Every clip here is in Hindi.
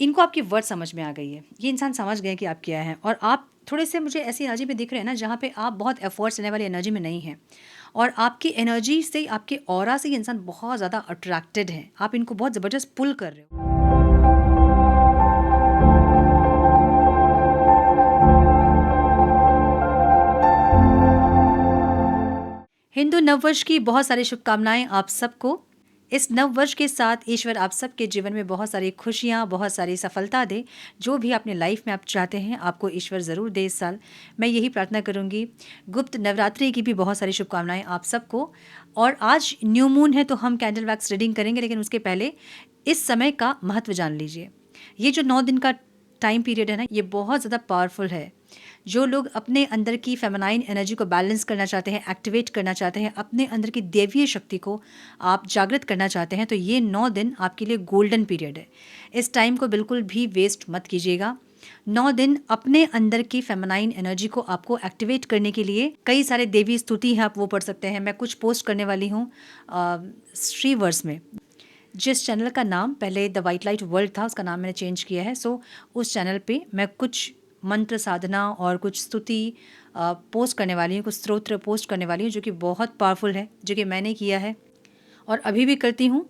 इनको आपकी वर्ड समझ में आ गई है, ये इंसान समझ गए कि आप क्या हैं, और आप थोड़े से मुझे ऐसी एनर्जी में दिख रहे हैं ना जहाँ पे आप बहुत एफर्ट्स लेने वाली एनर्जी में नहीं हैं, और आपकी एनर्जी से, आपके ऑरा से ये इंसान बहुत ज़्यादा अट्रैक्टेड है, आप इनको बहुत ज़बरदस्त पुल कर रहे हो। हिंदू नववर्ष की बहुत सारी शुभकामनाएं आप सबको। इस नववर्ष के साथ ईश्वर आप सबके जीवन में बहुत सारी खुशियां, बहुत सारी सफलता दे। जो भी अपने लाइफ में आप चाहते हैं, आपको ईश्वर ज़रूर दे इस साल। मैं यही प्रार्थना करूंगी। गुप्त नवरात्रि की भी बहुत सारी शुभकामनाएं आप सबको। और आज न्यू मून है तो हम कैंडल वैक्स रीडिंग करेंगे, लेकिन उसके पहले इस समय का महत्व जान लीजिए। ये जो 9 दिन का टाइम पीरियड है ना, ये बहुत ज़्यादा पावरफुल है। जो लोग अपने अंदर की फेमिनाइन एनर्जी को बैलेंस करना चाहते हैं, एक्टिवेट करना चाहते हैं, अपने अंदर की दैवीय शक्ति को आप जागृत करना चाहते हैं, तो ये 9 दिन आपके लिए गोल्डन पीरियड है। इस टाइम को बिल्कुल भी वेस्ट मत कीजिएगा। 9 दिन अपने अंदर की फेमिनाइन एनर्जी को आपको एक्टिवेट करने के लिए कई सारे देवी स्तुति हैं, आप वो पढ़ सकते हैं। मैं कुछ पोस्ट करने वाली हूँ श्रीवर्स में। जिस चैनल का नाम पहले द वाइट लाइट वर्ल्ड था, उसका नाम मैंने चेंज किया है। सो उस चैनल पे मैं कुछ मंत्र साधना और कुछ स्तुति पोस्ट करने वाली हूँ, कुछ स्तोत्र पोस्ट करने वाली हूँ, जो कि बहुत पावरफुल है, जो कि मैंने किया है और अभी भी करती हूँ।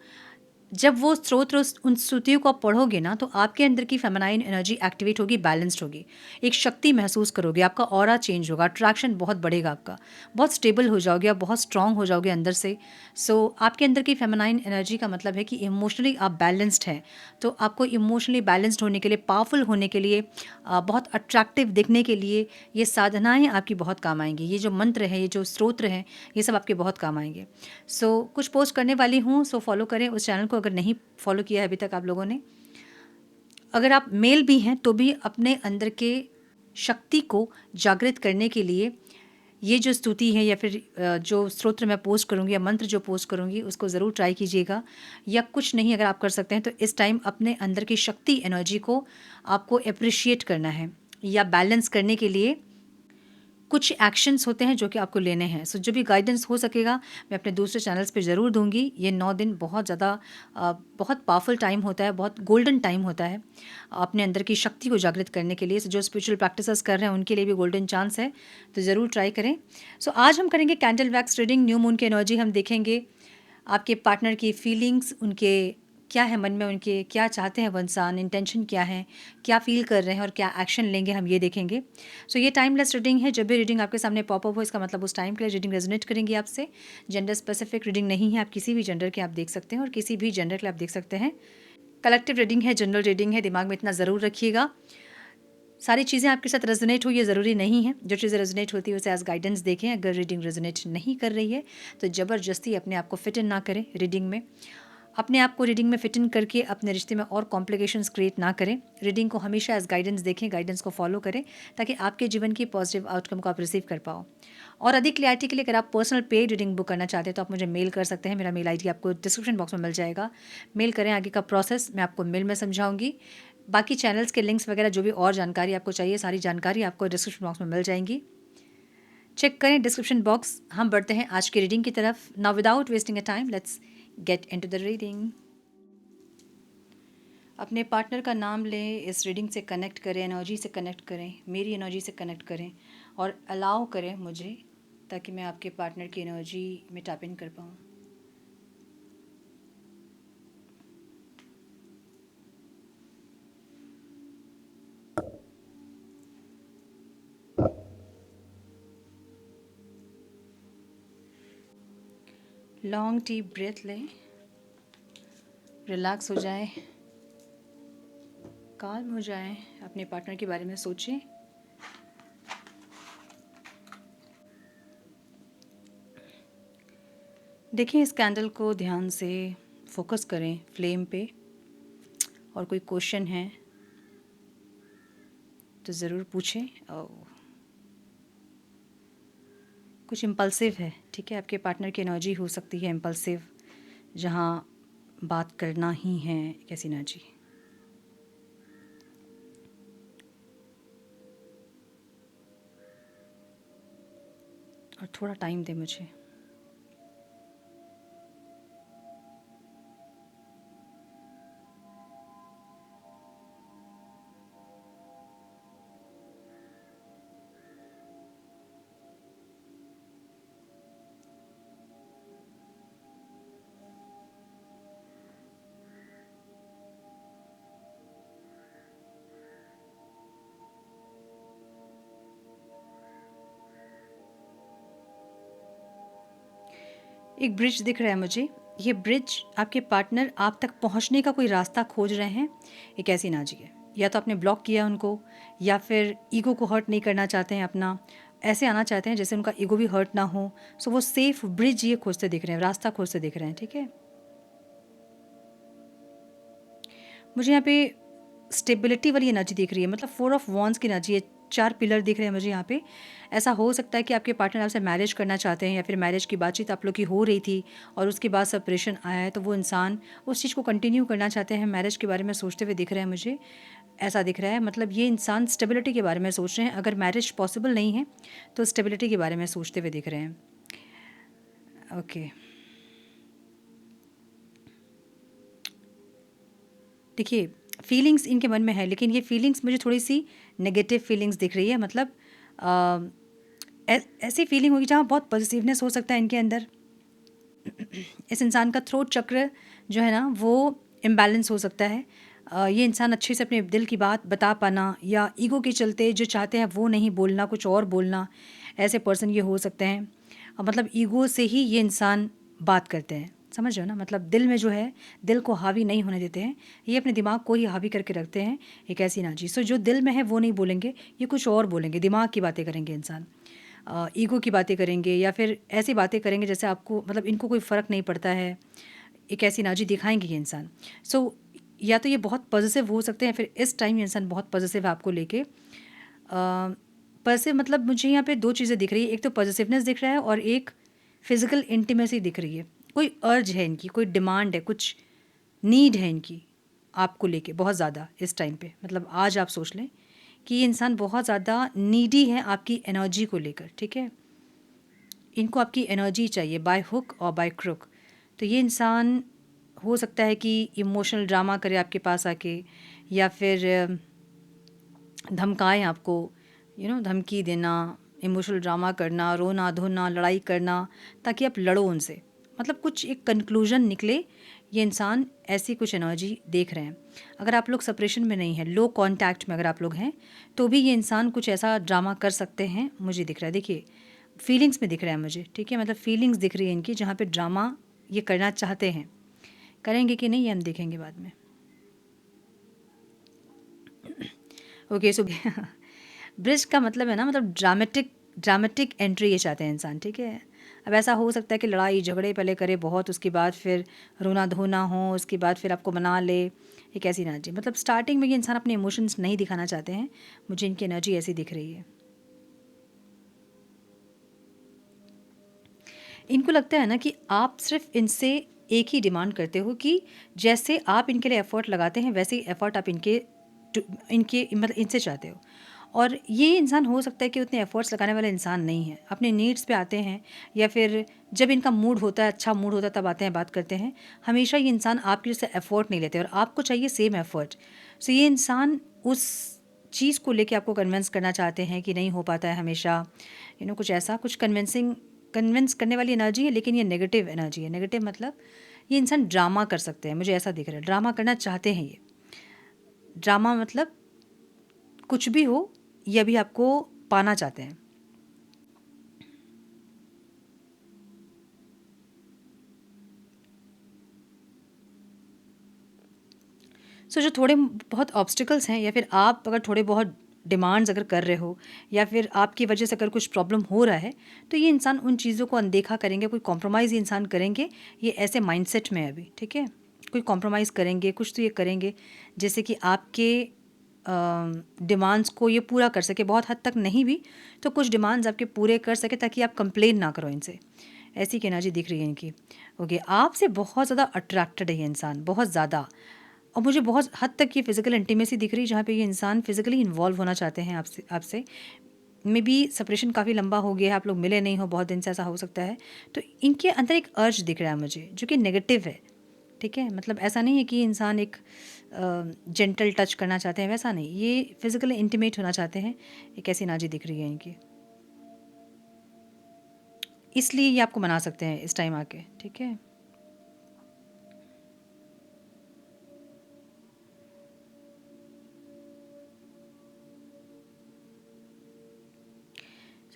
जब वो स्तोत्र उन स्तुतियों को आप पढ़ोगे ना, तो आपके अंदर की फेमिनाइन एनर्जी एक्टिवेट होगी, बैलेंस्ड होगी, एक शक्ति महसूस करोगे, आपका ऑरा चेंज होगा, अट्रैक्शन बहुत बढ़ेगा आपका, बहुत स्टेबल हो जाओगे, आप बहुत स्ट्रांग हो जाओगे अंदर से। सो आपके अंदर की फेमिनाइन एनर्जी का मतलब है कि इमोशनली आप बैलेंस्ड हैं। तो आपको इमोशनली बैलेंस्ड होने के लिए, पावरफुल होने के लिए, बहुत अट्रैक्टिव दिखने के लिए ये साधनाएं आपकी बहुत काम आएंगी। ये जो मंत्र है, ये जो स्तोत्र हैं, ये सब आपके बहुत काम आएंगे। सो कुछ पोस्ट करने वाली हूँ, सो फॉलो करें उस चैनल को अगर नहीं फॉलो किया है अभी तक आप लोगों ने। अगर आप मेल भी हैं तो भी अपने अंदर के शक्ति को जागृत करने के लिए ये जो स्तुति है, या फिर जो स्तोत्र मैं पोस्ट करूँगी या मंत्र जो पोस्ट करूँगी, उसको ज़रूर ट्राई कीजिएगा। या कुछ नहीं अगर आप कर सकते हैं तो इस टाइम अपने अंदर की शक्ति एनर्जी को आपको अप्रिशिएट करना है, या बैलेंस करने के लिए कुछ एक्शंस होते हैं जो कि आपको लेने हैं। सो जो भी गाइडेंस हो सकेगा मैं अपने दूसरे चैनल्स पे ज़रूर दूंगी। ये 9 दिन बहुत ज़्यादा बहुत पावरफुल टाइम होता है, बहुत गोल्डन टाइम होता है अपने अंदर की शक्ति को जागृत करने के लिए। सो जो स्पिरिचुअल प्रैक्टिसेस कर रहे हैं उनके लिए भी गोल्डन चांस है, तो ज़रूर ट्राई करें। सो आज हम करेंगे candle wax reading. New moon की एनर्जी हम देखेंगे, आपके पार्टनर की फीलिंग्स, उनके क्या है मन में, उनके क्या चाहते हैं वो इंसान, इंटेंशन क्या है, क्या फील कर रहे हैं और क्या एक्शन लेंगे, हम ये देखेंगे। सो ये टाइमलेस रीडिंग है। जब भी रीडिंग आपके सामने पॉपअप हो, इसका मतलब उस टाइम के लिए रीडिंग रेजोनेट करेंगी आपसे। जेंडर स्पेसिफिक रीडिंग नहीं है, आप किसी भी जेंडर के आप देख सकते हैं और किसी भी जेंडर के आप देख सकते हैं। कलेक्टिव रीडिंग है, जनरल रीडिंग है, दिमाग में इतना ज़रूर रखिएगा। सारी चीज़ें आपके साथ रेजोनेट हो ये ज़रूरी नहीं है। जो चीज़ें रेजोनेट होती है उसे एज गाइडेंस देखें। अगर रीडिंग रेजोनेट नहीं कर रही है तो ज़बरदस्ती अपने आप को फिट इन ना करें रीडिंग में। अपने आप को रीडिंग में फिट इन करके अपने रिश्ते में और कॉम्प्लिकेशंस क्रिएट ना करें। रीडिंग को हमेशा एज गाइडेंस देखें, गाइडेंस को फॉलो करें, ताकि आपके जीवन की पॉजिटिव आउटकम को आप रिसीव कर पाओ। और अधिक क्लैरिटी के लिए अगर आप पर्सनल पेड रीडिंग बुक करना चाहते हैं तो आप मुझे मेल कर सकते हैं। मेरा मेल आईडी आपको डिस्क्रिप्शन बॉक्स में मिल जाएगा। मेल करें, आगे का प्रोसेस मैं आपको मेल में समझाऊंगी। बाकी चैनल्स के लिंक्स वगैरह जो भी और जानकारी आपको चाहिए, सारी जानकारी आपको डिस्क्रिप्शन बॉक्स में मिल जाएंगी। चेक करें डिस्क्रिप्शन बॉक्स। हम बढ़ते हैं आज की रीडिंग की तरफ। Now without wasting a time let's get into the reading. अपने पार्टनर का नाम लें, इस रीडिंग से कनेक्ट करें, एनर्जी से कनेक्ट करें, मेरी एनर्जी से कनेक्ट करें और अलाउ करें मुझे, ताकि मैं आपके पार्टनर की एनर्जी में टैप इन कर पाऊँ। लॉन्ग डीप ब्रेथ लें, रिलैक्स हो जाएं, काल्म हो जाएं, अपने पार्टनर के बारे में सोचें। देखें इस कैंडल को ध्यान से, फोकस करें फ्लेम पे, और कोई क्वेश्चन है तो ज़रूर पूछें। कुछ इम्पल्सिव है, ठीक है, आपके पार्टनर की एनर्जी हो सकती है इम्पल्सिव, जहाँ बात करना ही है, कैसी एनर्जी। और थोड़ा टाइम दे मुझे। एक ब्रिज दिख रहा है मुझे। ये ब्रिज आपके पार्टनर आप तक पहुंचने का कोई रास्ता खोज रहे हैं, एक ऐसी एनर्जी है। या तो आपने ब्लॉक किया उनको, या फिर ईगो को हर्ट नहीं करना चाहते हैं अपना, ऐसे आना चाहते हैं जैसे उनका ईगो भी हर्ट ना हो। सो वो सेफ ब्रिज ये खोजते दिख रहे हैं, रास्ता खोजते दिख रहे हैं, ठीक है। मुझे यहाँ पे स्टेबिलिटी वाली एनर्जी दिख रही है, मतलब 4 ऑफ वॉन्ड्स की एनर्जी है। 4 पिलर दिख रहे हैं मुझे यहाँ पे। ऐसा हो सकता है कि आपके पार्टनर आपसे मैरिज करना चाहते हैं, या फिर मैरिज की बातचीत आप लोग की हो रही थी और उसके बाद सेपरेशन आया है, तो वो इंसान उस चीज़ को कंटिन्यू करना चाहते हैं, मैरिज के बारे में सोचते हुए दिख रहे हैं मुझे। ऐसा दिख रहा है, मतलब ये इंसान स्टेबिलिटी के बारे में सोच रहे हैं। अगर मैरिज पॉसिबल नहीं है तो स्टेबिलिटी के बारे में सोचते हुए दिख रहे हैं। ओके, देखिए फीलिंग्स इनके मन में है, लेकिन ये फीलिंग्स मुझे थोड़ी सी नेगेटिव फीलिंग्स दिख रही है। मतलब ऐसी फीलिंग होगी जहाँ बहुत पॉजिटिवनेस हो सकता है इनके अंदर। इस इंसान का थ्रोट चक्र जो है ना वो इम्बैलेंस हो सकता है। ये इंसान अच्छे से अपने दिल की बात बता पाना, या ईगो के चलते जो चाहते हैं वो नहीं बोलना, कुछ और बोलना, ऐसे पर्सन ये हो सकते हैं। मतलब ईगो से ही ये इंसान बात करते हैं, समझ रहे हो ना। मतलब दिल में जो है, दिल को हावी नहीं होने देते हैं, ये अपने दिमाग को ही हावी करके रखते हैं। एक ऐसी एनर्जी, सो जो दिल में है वो नहीं बोलेंगे, ये कुछ और बोलेंगे, दिमाग की बातें करेंगे इंसान। ईगो की बातें करेंगे, या फिर ऐसी बातें करेंगे जैसे आपको, मतलब इनको कोई फ़र्क नहीं पड़ता है। एक ऐसी एनर्जी दिखाएंगे ये इंसान। सो या तो ये बहुत पॉजिटिव हो सकते हैं, फिर इस टाइम ये इंसान बहुत पॉजिटिव है आपको लेके। पॉजिटिव मतलब मुझे यहाँ पे 2 चीज़ें दिख रही है, एक तो पॉजिटिवनेस दिख रहा है और एक फिजिकल इंटीमेसी दिख रही है। कोई अर्ज है इनकी, कोई डिमांड है, कुछ नीड है इनकी आपको लेके बहुत ज़्यादा इस टाइम पे। मतलब आज आप सोच लें कि ये इंसान बहुत ज़्यादा नीडी है आपकी एनर्जी को लेकर, ठीक है। इनको आपकी एनर्जी चाहिए बाय हुक और बाय क्रुक। तो ये इंसान हो सकता है कि इमोशनल ड्रामा करे आपके पास आके, या फिर धमकाएं आपको, धमकी देना, इमोशनल ड्रामा करना, रोना धोना, लड़ाई करना, ताकि आप लड़ो उनसे। मतलब कुछ एक कंक्लूजन निकले। ये इंसान ऐसी कुछ एनर्जी देख रहे हैं। अगर आप लोग सेपरेशन में नहीं हैं, लो कांटेक्ट में अगर आप लोग हैं, तो भी ये इंसान कुछ ऐसा ड्रामा कर सकते हैं, मुझे दिख रहा है। देखिए फीलिंग्स में दिख रहा है मुझे, ठीक है। मतलब फीलिंग्स दिख रही है इनकी, जहाँ पे ड्रामा ये करना चाहते हैं। करेंगे कि नहीं ये हम देखेंगे बाद में। ओके, सो ब्रिज का मतलब है ना, मतलब ड्रामेटिक ड्रामेटिक एंट्री ये चाहते हैं इंसान, ठीक है। अब ऐसा हो सकता है कि लड़ाई झगड़े पहले करे बहुत, उसके बाद फिर रोना धोना हो, उसके बाद फिर आपको मना ले, एक ऐसी एनर्जी। मतलब स्टार्टिंग में ये इंसान अपने इमोशंस नहीं दिखाना चाहते हैं, मुझे इनकी एनर्जी ऐसी दिख रही है। इनको लगता है ना कि आप सिर्फ इनसे एक ही डिमांड करते हो, कि जैसे आप इनके लिए एफ़र्ट लगाते हैं वैसे ही एफ़र्ट आप इनके मतलब इनसे चाहते हो। और ये इंसान हो सकता है कि उतने एफ़र्ट्स लगाने वाला इंसान नहीं है, अपने नीड्स पे आते हैं, या फिर जब इनका मूड होता है, अच्छा मूड होता है, तब आते हैं, बात करते हैं। हमेशा ये इंसान आपके जैसे एफ़र्ट नहीं लेते और आपको चाहिए सेम एफ़र्ट। सो ये इंसान उस चीज़ को लेके आपको कन्विंस करना चाहते हैं कि नहीं हो पाता है हमेशा, कुछ ऐसा, कुछ कन्विंस करने वाली एनर्जी है, लेकिन ये नेगेटिव एनर्जी है। नेगेटिव मतलब ये इंसान ड्रामा कर सकते हैं, मुझे ऐसा दिख रहा है। ड्रामा करना चाहते हैं ये। ड्रामा मतलब कुछ भी हो, ये अभी आपको पाना चाहते हैं। सो जो थोड़े बहुत ऑब्स्टिकल्स हैं, या फिर आप अगर थोड़े बहुत डिमांड्स अगर कर रहे हो, या फिर आपकी वजह से अगर कुछ प्रॉब्लम हो रहा है, तो ये इंसान उन चीज़ों को अनदेखा करेंगे, कोई कॉम्प्रोमाइज़ ये इंसान करेंगे। ये ऐसे माइंडसेट में है अभी, ठीक है। कोई कॉम्प्रोमाइज़ करेंगे, कुछ तो ये करेंगे जैसे कि आपके डिमांड्स को ये पूरा कर सके, बहुत हद तक नहीं भी तो कुछ डिमांड्स आपके पूरे कर सके, ताकि आप कंप्लेन ना करो इनसे। ऐसी की एनर्जी दिख रही है इनकी। ओके, आपसे बहुत ज़्यादा अट्रैक्टेड है ये इंसान, बहुत ज़्यादा। और मुझे बहुत हद तक ये फिज़िकल इंटीमेसी दिख रही है, जहाँ पे ये इंसान फिज़िकली इन्वॉल्व होना चाहते हैं आपसे। मे बी सेपरेशन काफ़ी लंबा हो गया है, आप लोग मिले नहीं हो बहुत दिन से, ऐसा हो सकता है। तो इनके अंदर एक अर्ज दिख रहा है मुझे, जो कि नेगेटिव है, ठीक है। मतलब ऐसा नहीं है कि इंसान एक जेंटल टच करना चाहते हैं, वैसा नहीं। ये फिज़िकली इंटीमेट होना चाहते हैं, एक ऐसी एनर्जी दिख रही है इनकी। इसलिए ये आपको मना सकते हैं इस टाइम आके, ठीक है।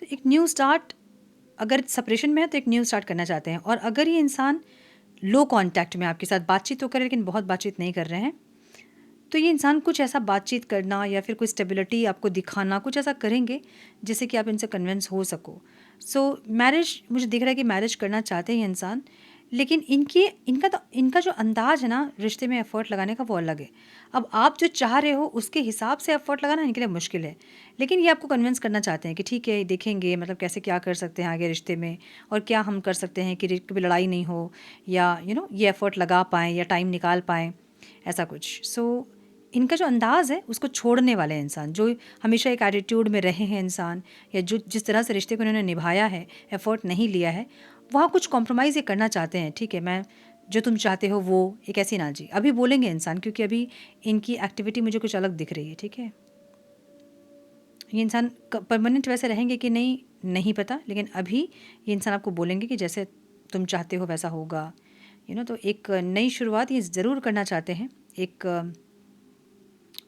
तो एक न्यू स्टार्ट अगर सेपरेशन में है तो एक न्यू स्टार्ट करना चाहते हैं। और अगर ये इंसान लो कांटेक्ट में आपके साथ बातचीत तो करे लेकिन बहुत बातचीत नहीं कर रहे हैं, तो ये इंसान कुछ ऐसा बातचीत करना या फिर कोई स्टेबिलिटी आपको दिखाना कुछ ऐसा करेंगे जिससे कि आप इनसे कन्विंस हो सको। सो मैरिज मुझे दिख रहा है कि मैरिज करना चाहते हैं ये इंसान, लेकिन इनका जो अंदाज है ना रिश्ते में एफर्ट लगाने का वो अलग है। अब आप जो चाह रहे हो उसके हिसाब से एफर्ट लगाना इनके लिए मुश्किल है, लेकिन ये आपको कन्विंस करना चाहते हैं कि ठीक है देखेंगे मतलब कैसे क्या कर सकते हैं आगे रिश्ते में, और क्या हम कर सकते हैं कि कभी लड़ाई नहीं हो, या ये एफर्ट लगा पाएँ या टाइम निकाल पाएँ, ऐसा कुछ। सो इनका जो अंदाज़ है उसको छोड़ने वाले इंसान, जो हमेशा एक एटीट्यूड में रहे हैं इंसान, या जो जिस तरह से रिश्ते को इन्होंने निभाया है, एफ़र्ट नहीं लिया है, वहाँ कुछ कॉम्प्रोमाइज़ ये करना चाहते हैं। ठीक है, मैं जो तुम चाहते हो वो एक ऐसी ना जी, अभी बोलेंगे इंसान, क्योंकि अभी इनकी एक्टिविटी मुझे कुछ अलग दिख रही है। ठीक है, ये इंसान परमानेंट वैसे रहेंगे कि नहीं नहीं पता, लेकिन अभी ये इंसान आपको बोलेंगे कि जैसे तुम चाहते हो वैसा होगा। तो एक नई शुरुआत ये ज़रूर करना चाहते हैं। एक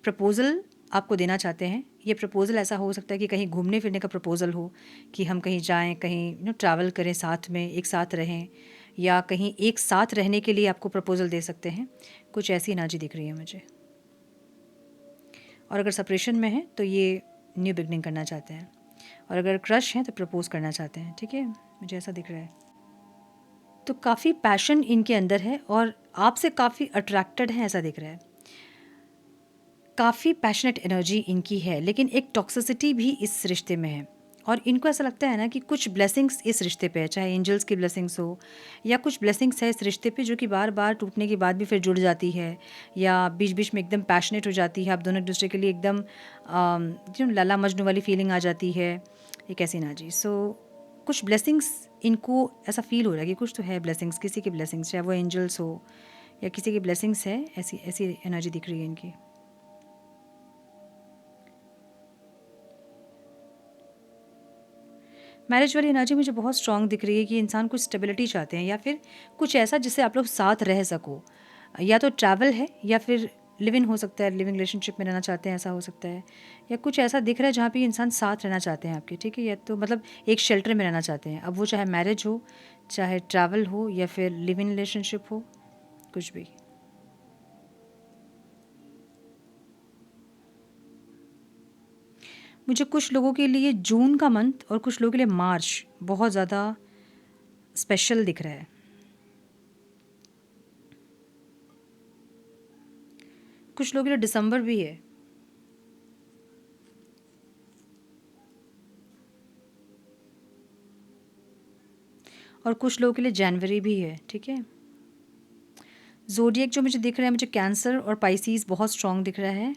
प्रपोज़ल आपको देना चाहते हैं। ये प्रपोज़ल ऐसा हो सकता है कि कहीं घूमने फिरने का प्रपोज़ल हो, कि हम कहीं जाएँ, कहीं ट्रैवल करें साथ में, एक साथ रहें, या कहीं एक साथ रहने के लिए आपको प्रपोज़ल दे सकते हैं। कुछ ऐसी एनर्जी दिख रही है मुझे। और अगर सेपरेशन में है तो ये न्यू बिगनिंग करना चाहते हैं, और अगर क्रश हैं तो प्रपोज़ करना चाहते हैं। ठीक है, मुझे ऐसा दिख रहा है। तो काफ़ी पैशन इनके अंदर है और आपसे काफ़ी अट्रैक्टेड हैं, ऐसा दिख रहा है। काफ़ी पैशनेट एनर्जी इनकी है, लेकिन एक टॉक्सिसिटी भी इस रिश्ते में है। और इनको ऐसा लगता है ना कि कुछ ब्लेसिंग्स इस रिश्ते पे है, चाहे एंजल्स की ब्लेसिंग्स हो, या कुछ ब्लेसिंग्स है इस रिश्ते पे जो कि बार बार टूटने के बाद भी फिर जुड़ जाती है, या बीच बीच में एकदम पैशनेट हो जाती है, आप दोनों एक दूसरे के लिए एकदम जो लाला मजनू वाली फीलिंग आ जाती है, एक ऐसी ना जी। सो कुछ ब्लेसिंग्स इनको ऐसा फील हो रहा है कि कुछ तो है ब्लेसिंग्स, किसी की ब्लेसिंग्स, चाहे वो एंजल्स हो या किसी की ब्लेसिंग्स है, ऐसी ऐसी एनर्जी दिख रही है इनकी। मैरिज वाली एनर्जी मुझे बहुत स्ट्रांग दिख रही है कि इंसान कुछ स्टेबिलिटी चाहते हैं, या फिर कुछ ऐसा जिससे आप लोग साथ रह सको, या तो ट्रैवल है या फिर लिव इन हो सकता है, लिविंग रिलेशनशिप में रहना चाहते हैं, ऐसा हो सकता है, या कुछ ऐसा दिख रहा है जहाँ पे इंसान साथ रहना चाहते हैं आपके। ठीक है, या तो मतलब एक शेल्टर में रहना चाहते हैं, अब वो चाहे मैरिज हो, चाहे ट्रैवल हो, या फिर लिव इन रिलेशनशिप हो, कुछ भी। मुझे कुछ लोगों के लिए जून का मंथ और कुछ लोगों के लिए मार्च बहुत ज़्यादा स्पेशल दिख रहा है। कुछ लोगों के लिए दिसंबर भी है, और कुछ लोगों के लिए जनवरी भी है। ठीक है, ज़ोडिएक जो मुझे दिख रहा है, मुझे कैंसर और पाइसीज़ बहुत स्ट्रॉन्ग दिख रहा है।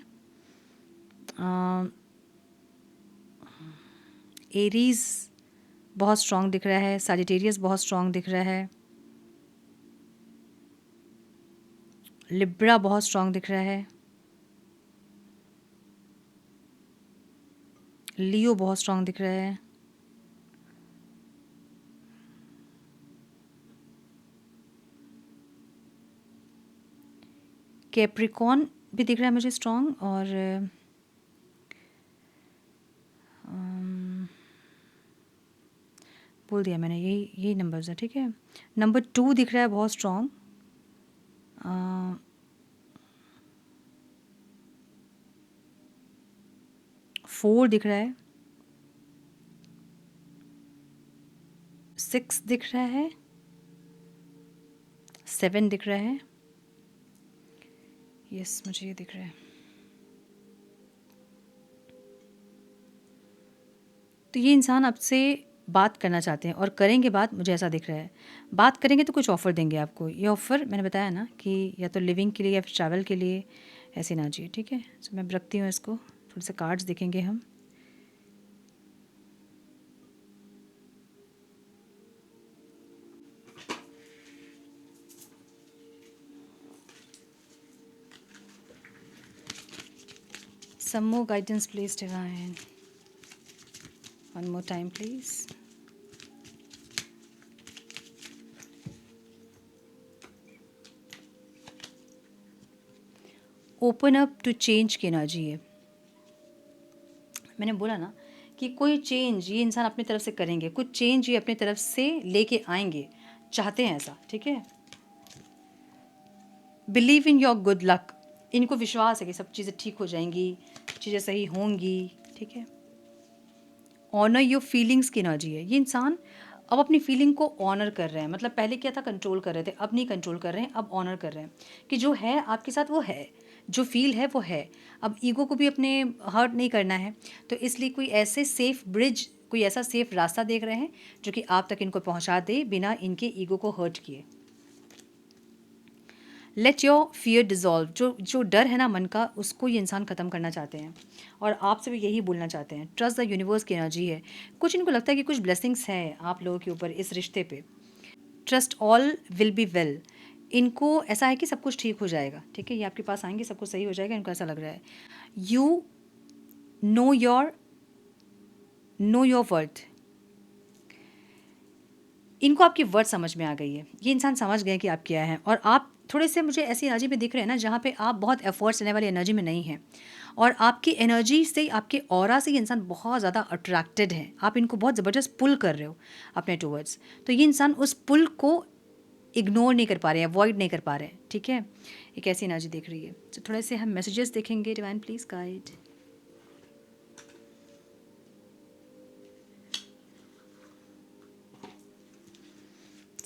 एरीज़ बहुत स्ट्रॉन्ग दिख रहा है, सजिटेरियस बहुत स्ट्रॉन्ग दिख रहा है, लिब्रा बहुत स्ट्रॉन्ग दिख रहा है, लियो बहुत स्ट्रॉन्ग दिख रहा है, कैप्रिकॉन भी दिख रहा है मुझे स्ट्रॉन्ग, और बोल दिया मैंने, यही नंबर्स है। ठीक है, नंबर 2 दिख रहा है बहुत स्ट्रॉन्ग, 4 दिख रहा है, 6 दिख रहा है, 7 दिख रहा है, यस मुझे ये दिख रहा है। तो ये इंसान आपसे बात करना चाहते हैं और करेंगे बात, मुझे ऐसा दिख रहा है। बात करेंगे तो कुछ ऑफ़र देंगे आपको, ये ऑफ़र मैंने बताया ना कि या तो लिविंग के लिए या फिर ट्रैवल के लिए, ऐसी ना चाहिए। ठीक है, तो मैं रखती हूँ इसको, थोड़े से कार्ड्स देखेंगे हम। Some more guidance please divine. One more time please. Open up to change की एनर्जी है। मैंने बोला ना कि कोई चेंज ये इंसान अपनी तरफ से करेंगे, कुछ चेंज ये अपनी तरफ से लेके आएंगे, चाहते हैं ऐसा, ठीक है। Believe in your good luck, इनको विश्वास है कि सब चीज़ें ठीक हो जाएंगी, चीज़ें सही होंगी, ठीक है। ऑनर योर फीलिंग्स की एनर्जी है, ये इंसान अब अपनी फीलिंग को ऑनर कर रहे हैं। मतलब पहले क्या था, कंट्रोल कर रहे थे, अब नहीं कंट्रोल कर रहे हैं, अब ऑनर कर रहे हैं कि जो है आपके साथ वो है, जो फील है वो है। अब ईगो को भी अपने हर्ट नहीं करना है, तो इसलिए कोई ऐसे सेफ ब्रिज, कोई ऐसा सेफ रास्ता देख रहे हैं जो कि आप तक इनको पहुंचा दे बिना इनके ईगो को हर्ट किए। लेट योर फियर डिज़ोल्व, जो जो डर है ना मन का, उसको ये इंसान ख़त्म करना चाहते हैं और आपसे भी यही बोलना चाहते हैं। ट्रस्ट द यूनिवर्स की एनर्जी है, कुछ इनको लगता है कि कुछ ब्लेसिंग्स हैं आप लोगों के ऊपर इस रिश्ते पे। Trust all will be well, इनको ऐसा है कि सब कुछ ठीक हो जाएगा, ठीक है। ये आपके पास आएंगे, सब कुछ सही हो जाएगा, इनको ऐसा लग रहा है। यू नो योर वर्थ, इनको आपकी वर्ड समझ में आ गई है, ये इंसान समझ गए कि आप क्या हैं। और आप थोड़े से मुझे ऐसी एनर्जी में दिख रहे हैं ना जहाँ पे आप बहुत एफर्ट्स लेने वाली एनर्जी में नहीं हैं, और आपकी एनर्जी से, आपके ऑरा से ये इंसान बहुत ज़्यादा अट्रैक्टेड है, आप इनको बहुत ज़बरदस्त पुल कर रहे हो अपने टूवर्ड्स। तो ये इंसान उस पुल को इग्नोर नहीं कर पा रहे हैं, अवॉइड नहीं कर पा रहे हैं, ठीक है। एक ऐसी एनर्जी दिख रही है। तो थोड़े से हम मैसेजेस देखेंगे, डिवाइन प्लीज़ गाइड।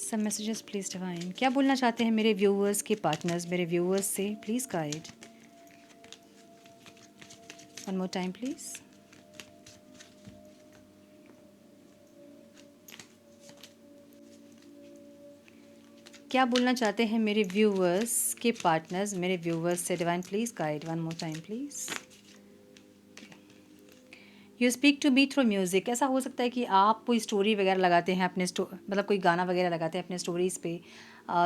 सब मैसेजेस प्लीज़ डिवाइन, क्या बोलना चाहते हैं मेरे व्यूअर्स के पार्टनर्स, मेरे व्यूअर्स से, please guide. One more time please. क्या बोलना चाहते हैं मेरे व्यूअर्स के पार्टनर्स, मेरे व्यूअर्स से, divine please guide. One more time please. You speak to me through music, ऐसा हो सकता है कि आप कोई स्टोरी वगैरह लगाते हैं अपने मतलब कोई गाना वगैरह लगाते हैं अपने स्टोरीज़ पे,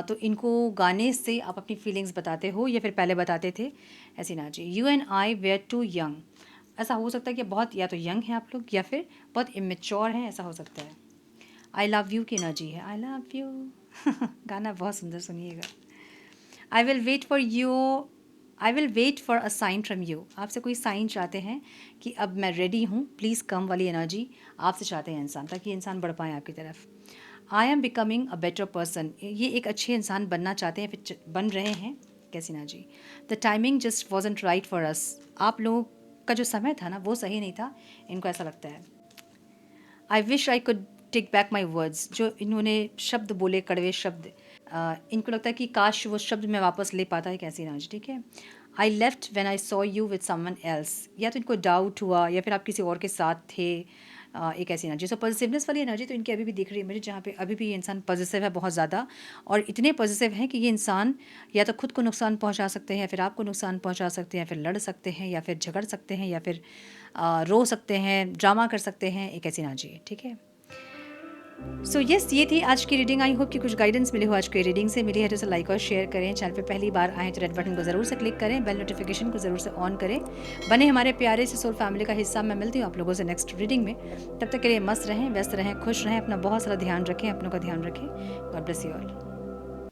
तो इनको गाने से आप अपनी फीलिंग्स बताते हो या फिर पहले बताते थे, ऐसी ना जी। You and I were too young, ऐसा हो सकता है कि बहुत या तो यंग हैं आप लोग या फिर बहुत इमेच्योर हैं, ऐसा हो सकता है। आई लव यू की एनर्जी है, आई लव यू गाना बहुत सुंदर, सुनिएगा। I will wait for you, I will wait for a sign from you, आपसे कोई साइन चाहते हैं कि अब मैं रेडी हूँ, प्लीज़ कम वाली एनर्जी आपसे चाहते हैं इंसान, ताकि इंसान बढ़ पाए आपकी तरफ। I am becoming a better person, ये एक अच्छे इंसान बनना चाहते हैं, फिर बन रहे हैं, कैसी energy. The timing just wasn't right for us, आप लोगों का जो समय था ना वो सही नहीं था, इनको ऐसा लगता है। I wish I could take back my words, जो इन्होंने शब्द बोले, कड़वे शब्द, इनको लगता है कि काश वो शब्द मैं वापस ले पाता है, कैसी एनर्जी, ठीक है। I left when I saw you with someone else, या तो इनको डाउट हुआ या फिर आप किसी और के साथ थे, एक ऐसी एनर्जी। सो पॉजिटिवनेस वाली एनर्जी तो इनकी अभी भी दिख रही है मुझे, जहाँ पे अभी भी ये इंसान पॉजिटिव है बहुत ज़्यादा, और इतने पॉजिटिव हैं कि ये इंसान या तो खुद को नुकसान पहुँचा सकते हैं या फिर आपको नुकसान पहुँचा सकते हैं, या फिर लड़ सकते हैं या फिर झगड़ सकते हैं या फिर रो सकते हैं, ड्रामा कर सकते हैं, एक ऐसी एनर्जी है, ठीक है। सो यस, ये थी आज की रीडिंग। आई होप कि कुछ गाइडेंस मिली हो आज की रीडिंग से। मिली है तो उसे लाइक और शेयर करें। चैनल पे पहली बार आए तो रेड बटन को ज़रूर से क्लिक करें, बेल नोटिफिकेशन को ज़रूर से ऑन करें, बने हमारे प्यारे से सोल फैमिली का हिस्सा। मैं मिलती हूँ आप लोगों से नेक्स्ट रीडिंग में, तब तक के लिए मस्त रहें, व्यस्त रहें, खुश रहें, अपना बहुत सारा ध्यान रखें, अपनों का ध्यान रखें। God bless you all.